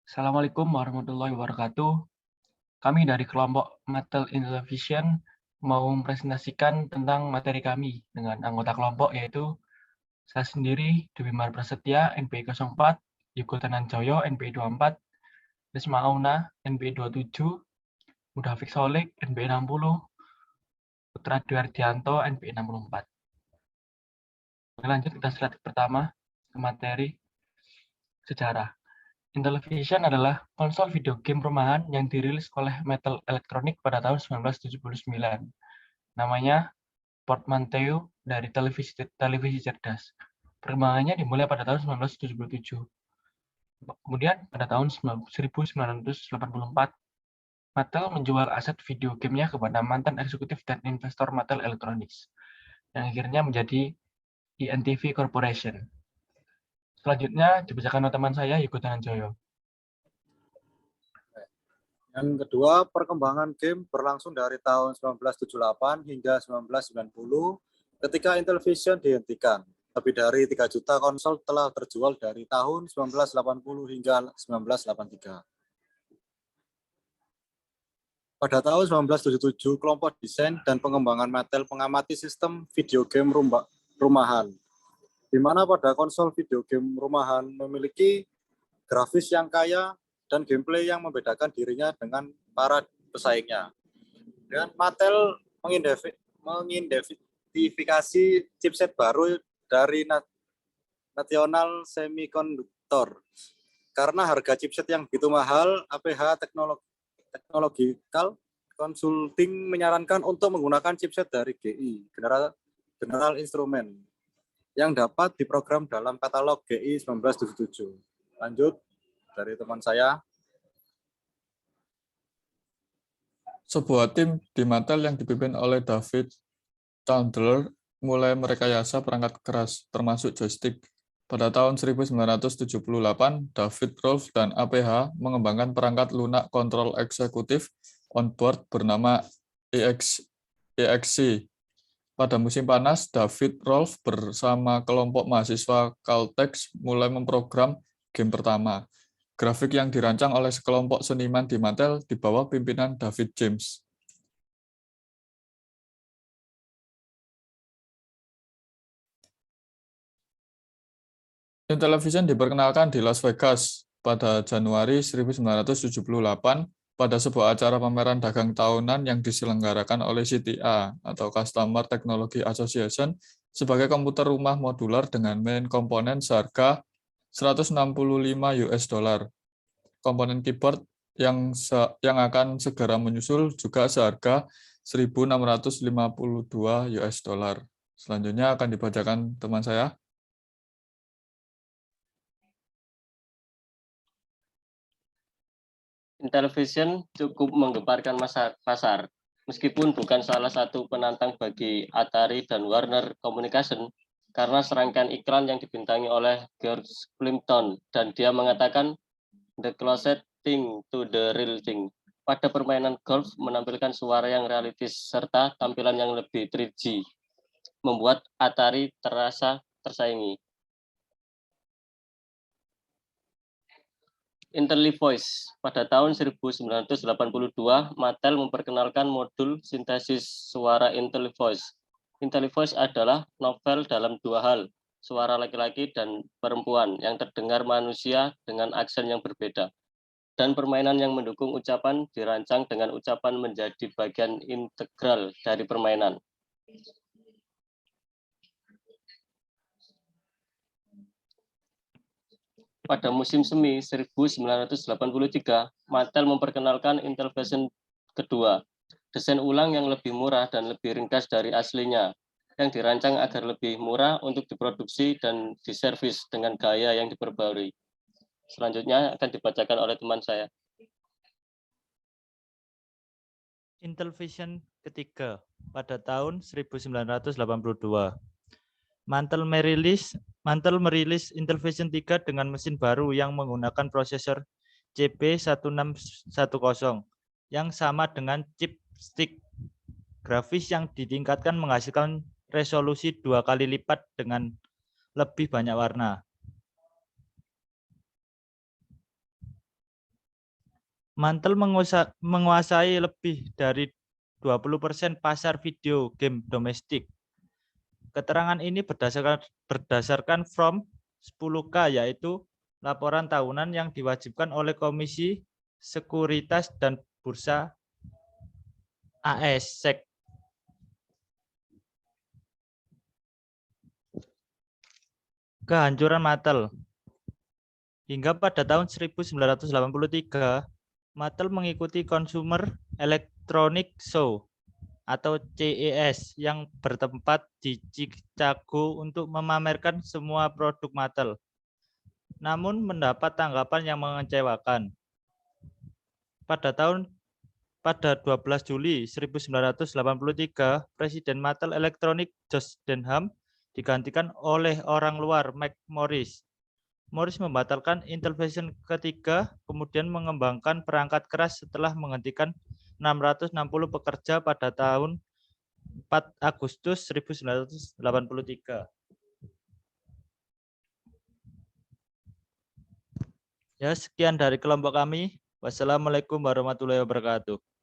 Assalamualaikum warahmatullahi wabarakatuh. Kami dari kelompok Mattel Intellivision mau mempresentasikan tentang materi kami dengan anggota kelompok yaitu saya sendiri, Dewimar Prasetya, NPI 04, Yugo Tananjoyo, NPI 24, Risma Auna, NPI 27, Mudafik Solik, NPI 60, Putra Dwiardianto, NPI 64. Lanjut kita slide pertama ke materi sejarah. Intellivision adalah konsol video game rumahan yang dirilis oleh Mattel Electronics pada tahun 1979. Namanya portmanteau dari televisi cerdas. Perkembangannya dimulai pada tahun 1977. Kemudian pada tahun 1984, Mattel menjual aset video gamenya kepada mantan eksekutif dan investor Mattel Electronics, yang akhirnya menjadi ENTV Corporation. Selanjutnya dibacakan oleh teman saya, Yugo Tananjoyo. Yang kedua, perkembangan game berlangsung dari tahun 1978 hingga 1990 ketika Intellivision dihentikan. Lebih dari 3 juta konsol telah terjual dari tahun 1980 hingga 1983. Pada tahun 1977, kelompok desain dan pengembangan Mattel mengamati sistem video game rumahan, di mana pada konsol video game rumahan memiliki grafis yang kaya dan gameplay yang membedakan dirinya dengan para pesaingnya. Dan Mattel mengidentifikasi chipset baru dari National Semiconductor. Karena harga chipset yang begitu mahal, APH Technological Consulting menyarankan untuk menggunakan chipset dari GI, General Instrument, yang dapat diprogram dalam katalog GI 1977. Lanjut dari teman saya. Sebuah tim di Mattel yang dipimpin oleh David Chandler mulai merekayasa perangkat keras, termasuk joystick. Pada tahun 1978, David Rolfe dan APH mengembangkan perangkat lunak kontrol eksekutif on-board bernama EXC. Pada musim panas, David Rolfe bersama kelompok mahasiswa Caltech mulai memprogram game pertama. Grafik yang dirancang oleh sekelompok seniman di Mattel di bawah pimpinan David James. Intellivision diperkenalkan di Las Vegas pada Januari 1978 pada sebuah acara pameran dagang tahunan yang diselenggarakan oleh CTA atau Customer Technology Association sebagai komputer rumah modular dengan main komponen seharga $165. Komponen keyboard yang akan segera menyusul juga seharga $1.652. Selanjutnya akan dibacakan teman saya. Intellivision cukup menggemparkan pasar, meskipun bukan salah satu penantang bagi Atari dan Warner Communication, karena serangkaian iklan yang dibintangi oleh George Plimpton, dan dia mengatakan, "The closest thing to the real thing." Pada permainan golf menampilkan suara yang realistis serta tampilan yang lebih 3G, membuat Atari terasa tersaingi. IntelliVoice. Pada tahun 1982, Mattel memperkenalkan modul sintesis suara IntelliVoice. IntelliVoice adalah novel dalam dua hal, suara laki-laki dan perempuan yang terdengar manusia dengan aksen yang berbeda. Dan permainan yang mendukung ucapan dirancang dengan ucapan menjadi bagian integral dari permainan. Pada musim semi 1983, Mattel memperkenalkan Intellivision kedua, desain ulang yang lebih murah dan lebih ringkas dari aslinya, yang dirancang agar lebih murah untuk diproduksi dan diservis dengan gaya yang diperbarui. Selanjutnya akan dibacakan oleh teman saya. Intellivision ketiga pada tahun 1982. Mattel merilis Intellivision 3 dengan mesin baru yang menggunakan prosesor CP1610 yang sama dengan chip stick. Grafis yang ditingkatkan menghasilkan resolusi 2 kali lipat dengan lebih banyak warna. Mantel menguasai lebih dari 20% pasar video game domestik. Keterangan ini berdasarkan from 10K, yaitu laporan tahunan yang diwajibkan oleh Komisi Sekuritas dan Bursa AS SEC. Kehancuran Mattel. Hingga pada tahun 1983, Mattel mengikuti Consumer Electronic Show atau CES yang bertempat di Chicago untuk memamerkan semua produk Mattel. Namun mendapat tanggapan yang mengecewakan. Pada 12 Juli 1983, Presiden Mattel Electronics Josh Denham digantikan oleh orang luar, Mike Morris. Morris membatalkan Intellivision ketiga, kemudian mengembangkan perangkat keras setelah menghentikan 660 pekerja pada tahun 4 Agustus 1983. Ya, sekian dari kelompok kami. Wassalamualaikum warahmatullahi wabarakatuh.